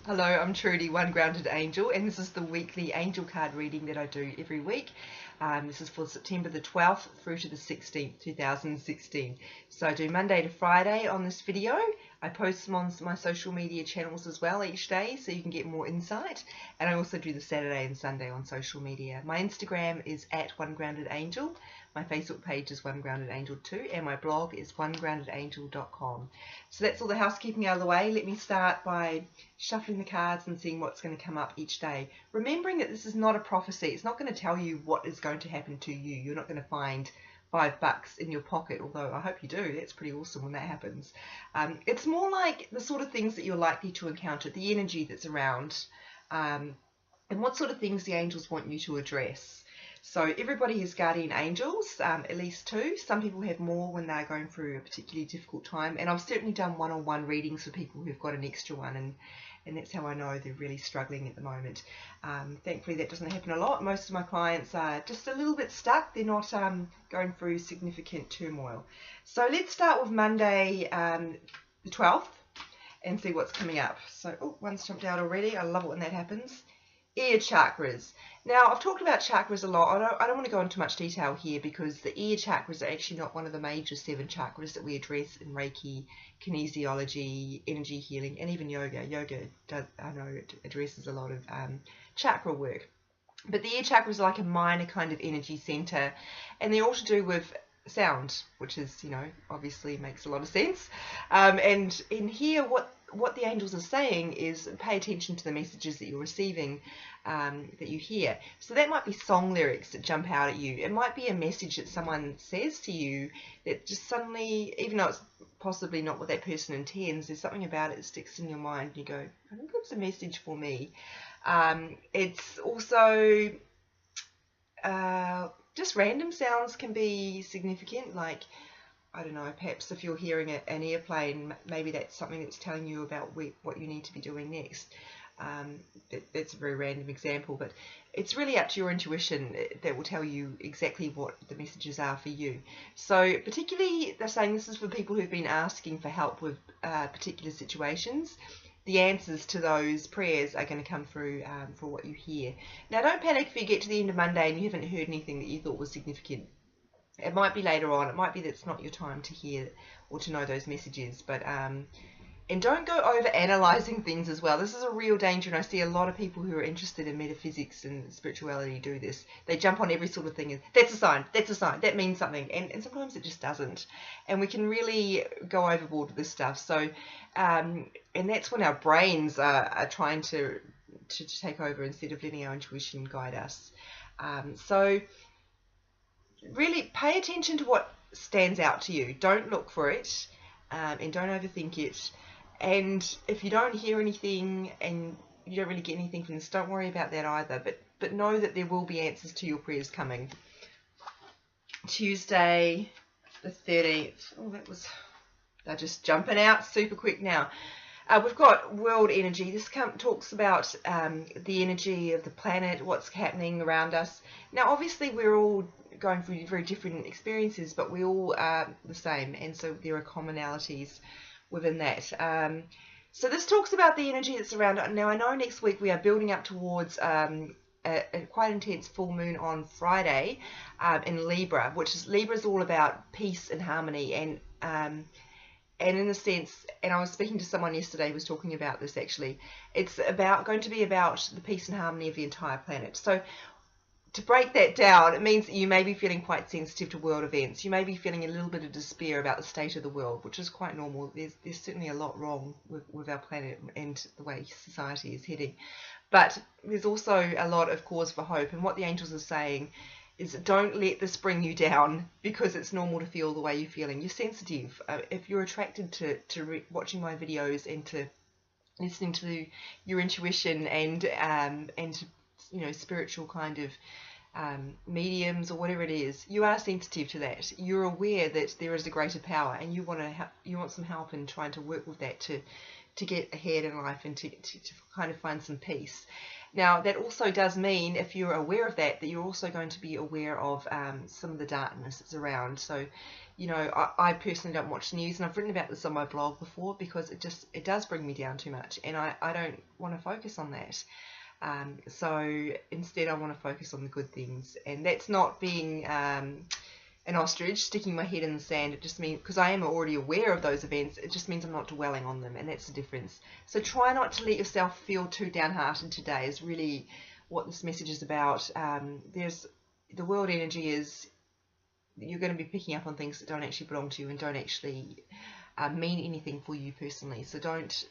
Hello, I'm Trudy, One Grounded Angel, and this is the weekly angel card reading that I do every week. This is for September the 12th through to the 16th, 2016. So I do Monday to Friday on this video. I post them on my social media channels as well each day so you can get more insight. And I also do the Saturday and Sunday on social media. My Instagram is at One Grounded Angel. My Facebook page is One Grounded Angel too, and my blog is onegroundedangel.com. So that's all the housekeeping out of the way. Let me start by shuffling the cards and seeing what's going to come up each day. Remembering that this is not a prophecy. It's not going to tell you what is going to happen to you. You're not going to find $5 in your pocket, although I hope you do. That's pretty awesome when that happens. It's more like the sort of things that you're likely to encounter, the energy that's around, and what sort of things the angels want you to address. So everybody has guardian angels, at least two. Some people have more when they're going through a particularly difficult time. And I've certainly done one-on-one readings for people who've got an extra one, and that's how I know they're really struggling at the moment. Thankfully, that doesn't happen a lot. Most of my clients are just a little bit stuck. They're not going through significant turmoil. So let's start with Monday, the 12th, and see what's coming up. So, oh, one's jumped out already. I love it when that happens. Ear chakras. Now, I've talked about chakras a lot. I don't want to go into much detail here because the ear chakras are actually not one of the major 7 chakras that we address in Reiki, kinesiology, energy healing, and even yoga. Yoga, I know, it addresses a lot of chakra work. But the ear chakras are like a minor kind of energy center, and they're all to do with sound, which is, obviously makes a lot of sense. And in here, what the angels are saying is pay attention to the messages that you're receiving, that you hear. So that might be song lyrics that jump out at you. It might be a message that someone says to you that just suddenly, even though it's possibly not what that person intends, there's something about it that sticks in your mind and you go, I think that's a message for me. It's also just random sounds can be significant, like, I don't know, perhaps if you're hearing an airplane, maybe that's something that's telling you about what you need to be doing next. That's a very random example, but it's really up to your intuition that will tell you exactly what the messages are for you. So particularly, they're saying this is for people who've been asking for help with particular situations. The answers to those prayers are going to come through for what you hear. Now, don't panic if you get to the end of Monday and you haven't heard anything that you thought was significant. It might be later on. It might be that it's not your time to hear or to know those messages. But and don't go over analyzing things as well. This is a real danger, and I see a lot of people who are interested in metaphysics and spirituality do this. They jump on every sort of thing and that's a sign, that means something, and sometimes it just doesn't. And we can really go overboard with this stuff. So and that's when our brains are trying to take over instead of letting our intuition guide us. So really pay attention to what stands out to you. Don't look for it, and don't overthink it. And if you don't hear anything and you don't really get anything from this, don't worry about that either. But know that there will be answers to your prayers coming. Tuesday the 13th. Oh, they're just jumping out super quick now. We've got world energy. This talks about the energy of the planet, what's happening around us. Now, obviously, we're all going through very different experiences, but we all are the same, and so there are commonalities within that. So this talks about the energy that's around it. Now, I know next week we are building up towards a quite intense full moon on Friday in Libra, Libra is all about peace and harmony, and in a sense, and I was speaking to someone yesterday who was talking about this actually, it's going to be about the peace and harmony of the entire planet. So to break that down, it means that you may be feeling quite sensitive to world events. You may be feeling a little bit of despair about the state of the world, which is quite normal. There's certainly a lot wrong with our planet and the way society is heading. But there's also a lot of cause for hope. And what the angels are saying is don't let this bring you down, because it's normal to feel the way you're feeling. You're sensitive. If you're attracted to watching my videos and to listening to your intuition and to spiritual kind of mediums or whatever it is, you are sensitive to that. You're aware that there is a greater power, and you want some help in trying to work with that to to get ahead in life and to kind of find some peace. Now, that also does mean, if you're aware of that, that you're also going to be aware of some of the darkness that's around. So, you know, I personally don't watch the news, and I've written about this on my blog before, because it does bring me down too much, and I don't want to focus on that. So instead, I want to focus on the good things, and that's not being an ostrich sticking my head in the sand. It just means, because I am already aware of those events, it just means I'm not dwelling on them, and that's the difference. So try not to let yourself feel too downhearted today, is really what this message is about. There's the world energy is, you're going to be picking up on things that don't actually belong to you and don't actually mean anything for you personally. So don't,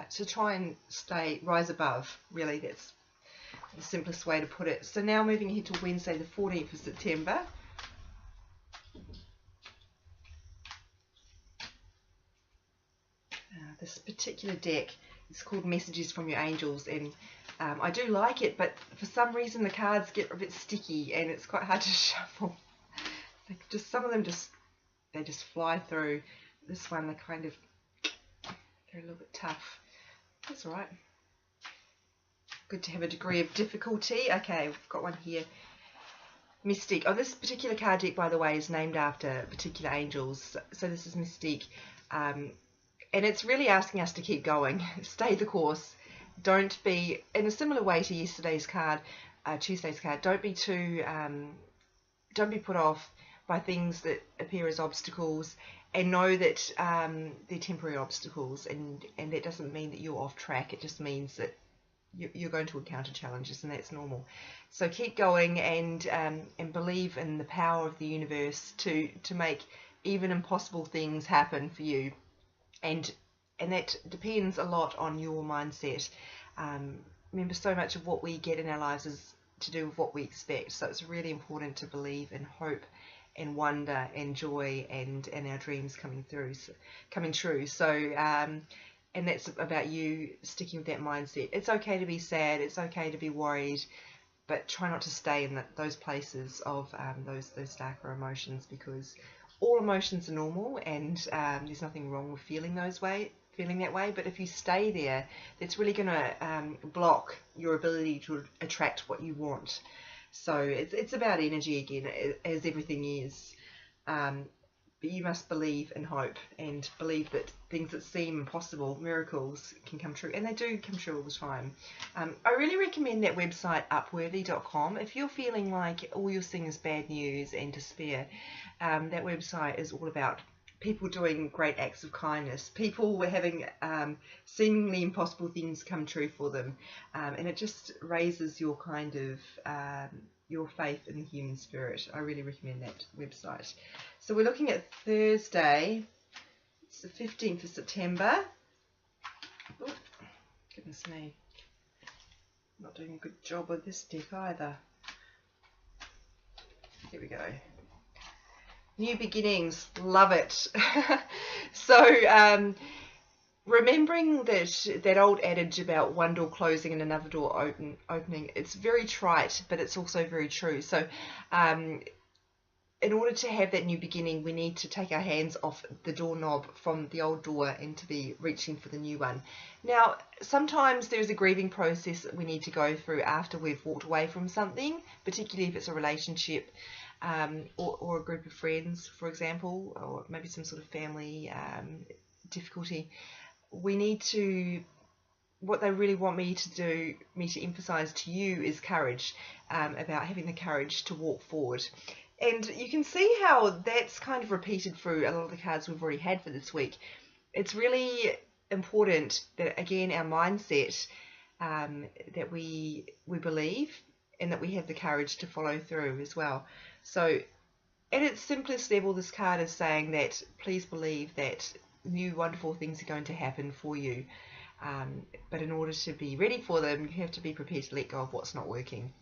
so try and rise above, really. That's the simplest way to put it. So now moving ahead to Wednesday the 14th of September. This particular deck is called Messages from Your Angels, and I do like it, but for some reason the cards get a bit sticky and it's quite hard to shuffle. Some of them they just fly through. This one, they're a little bit tough. That's all right. Good to have a degree of difficulty. Okay, we've got one here. Mystique. Oh, this particular card deck, by the way, is named after particular angels. So this is Mystique. And it's really asking us to keep going, stay the course. Don't be, in a similar way to yesterday's card, Tuesday's card, don't be put off by things that appear as obstacles, and know that they're temporary obstacles, and that doesn't mean that you're off track. It just means that you're going to encounter challenges, and that's normal. So keep going, and believe in the power of the universe to make even impossible things happen for you. And that depends a lot on your mindset. Remember, so much of what we get in our lives is to do with what we expect. So it's really important to believe in hope and wonder and joy and our dreams coming true. So and that's about you sticking with that mindset. It's okay to be sad. It's okay to be worried, but try not to stay in those places of those darker emotions, because all emotions are normal, and there's nothing wrong with feeling that way. But if you stay there, that's really going to block your ability to attract what you want. So it's about energy again, as everything is. But you must believe and hope, and believe that things that seem impossible, miracles, can come true, and they do come true all the time. I really recommend that website, upworthy.com. If you're feeling like all you're seeing is bad news and despair, that website is all about people doing great acts of kindness. People were having seemingly impossible things come true for them, and it just raises your kind of your faith in the human spirit. I really recommend that website. So we're looking at Thursday. It's the 15th of September. Oh, goodness me. Not doing a good job with this deck either. Here we go. New beginnings, love it. So remembering that old adage about one door closing and another door opening, it's very trite, but it's also very true. So in order to have that new beginning, we need to take our hands off the doorknob from the old door and to be reaching for the new one. Now, sometimes there's a grieving process that we need to go through after we've walked away from something, particularly if it's a relationship, or a group of friends, for example, or maybe some sort of family difficulty. We need to, what they really want me to emphasize to you is courage, about having the courage to walk forward. And you can see how that's kind of repeated through a lot of the cards we've already had for this week. It's really important that, again, our mindset, that we believe, and that we have the courage to follow through as well. So at its simplest level, this card is saying that please believe that new wonderful things are going to happen for you. But in order to be ready for them, you have to be prepared to let go of what's not working.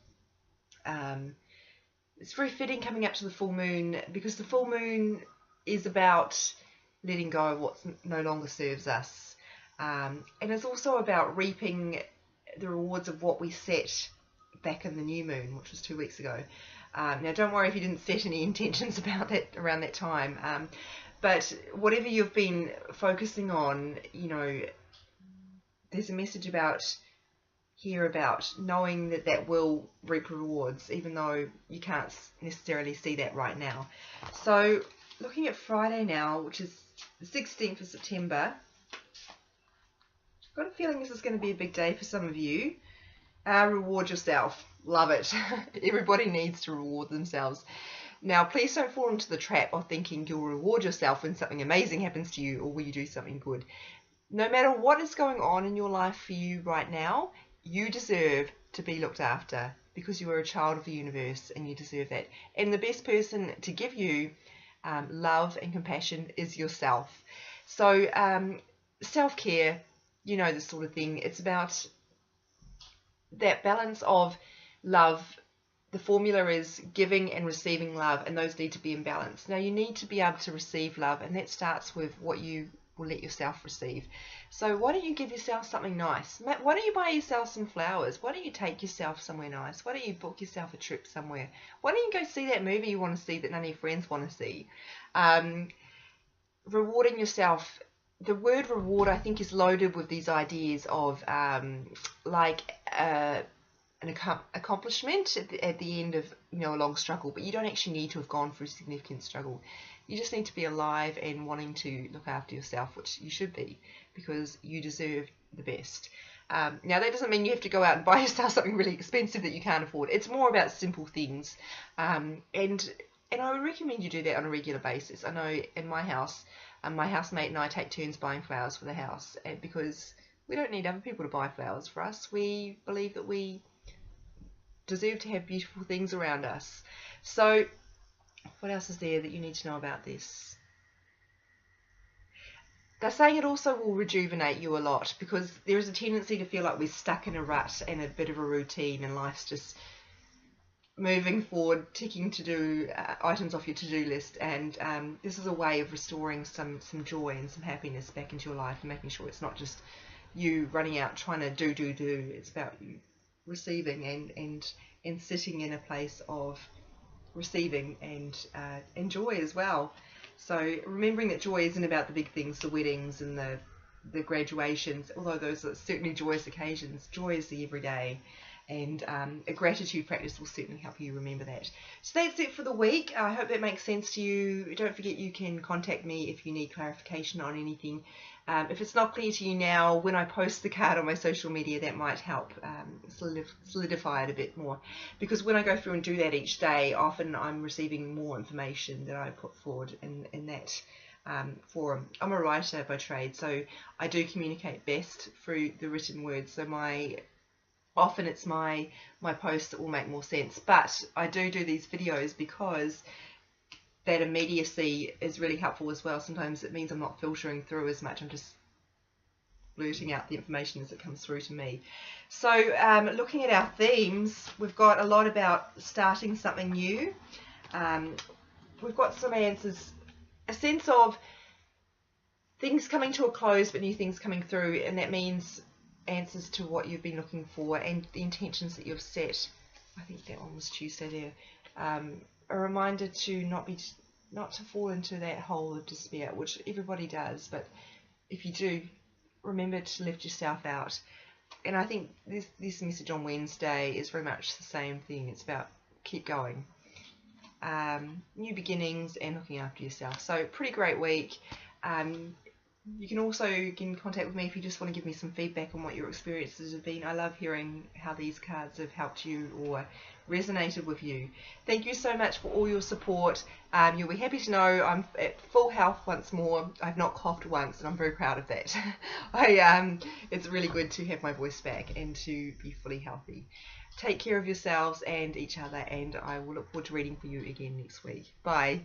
It's very fitting coming up to the full moon, because the full moon is about letting go of what no longer serves us. And it's also about reaping the rewards of what we set back in the new moon, which was 2 weeks ago. Now, don't worry if you didn't set any intentions about that around that time. But whatever you've been focusing on, you know, there's a message about here about knowing that that will reap rewards, even though you can't necessarily see that right now. So looking at Friday now, which is the 16th of September, I've got a feeling this is going to be a big day for some of you. Reward yourself. Love it. Everybody needs to reward themselves. Now, please don't fall into the trap of thinking you'll reward yourself when something amazing happens to you or when you do something good. No matter what is going on in your life for you right now, you deserve to be looked after because you are a child of the universe and you deserve that. And the best person to give you love and compassion is yourself. So self-care, you know, this sort of thing, it's about that balance of love. The formula is giving and receiving love, and those need to be in balance. Now, you need to be able to receive love, and that starts with what you will let yourself receive. So why don't you give yourself something nice? Why don't you buy yourself some flowers? Why don't you take yourself somewhere nice? Why don't you book yourself a trip somewhere? Why don't you go see that movie you want to see that none of your friends want to see? Rewarding yourself. The word reward, I think, is loaded with these ideas of like an accomplishment at the end of, you know, a long struggle, but you don't actually need to have gone through significant struggle. You just need to be alive and wanting to look after yourself, which you should be, because you deserve the best. Now, that doesn't mean you have to go out and buy yourself something really expensive that you can't afford. It's more about simple things, and I would recommend you do that on a regular basis. I know in my house, my housemate and I take turns buying flowers for the house, because we don't need other people to buy flowers for us. We believe that we deserve to have beautiful things around us. So what else is there that you need to know about this? They're saying it also will rejuvenate you a lot, because there is a tendency to feel like we're stuck in a rut and a bit of a routine, and life's just moving forward, ticking to-do items off your to-do list, and this is a way of restoring some joy and some happiness back into your life, and making sure it's not just you running out trying to do. It's about you receiving and sitting in a place of receiving and joy as well. So remembering that joy isn't about the big things, the weddings and the graduations, although those are certainly joyous occasions. Joy is the everyday, and a gratitude practice will certainly help you remember that. So that's it for the week. I hope that makes sense to you. Don't forget, you can contact me if you need clarification on anything. If it's not clear to you now, when I post the card on my social media, that might help solidify it a bit more. Because when I go through and do that each day, often I'm receiving more information that I put forward in that forum. I'm a writer by trade, so I do communicate best through the written word. So often it's my posts that will make more sense. But I do these videos because that immediacy is really helpful as well. Sometimes it means I'm not filtering through as much. I'm just blurting out the information as it comes through to me. So looking at our themes, we've got a lot about starting something new. We've got some answers, a sense of things coming to a close but new things coming through, and that means answers to what you've been looking for and the intentions that you've set. I think that one was Tuesday there. A reminder to not to fall into that hole of despair, which everybody does, but if you do, remember to lift yourself out. And I think this message on Wednesday is very much the same thing. It's about keep going, new beginnings and looking after yourself. So pretty great week. You can also get in contact with me if you just want to give me some feedback on what your experiences have been. I love hearing how these cards have helped you or resonated with you. Thank you so much for all your support. You'll be happy to know I'm at full health once more. I've not coughed once, and I'm very proud of that. It's really good to have my voice back and to be fully healthy. Take care of yourselves and each other, and I will look forward to reading for you again next week. Bye.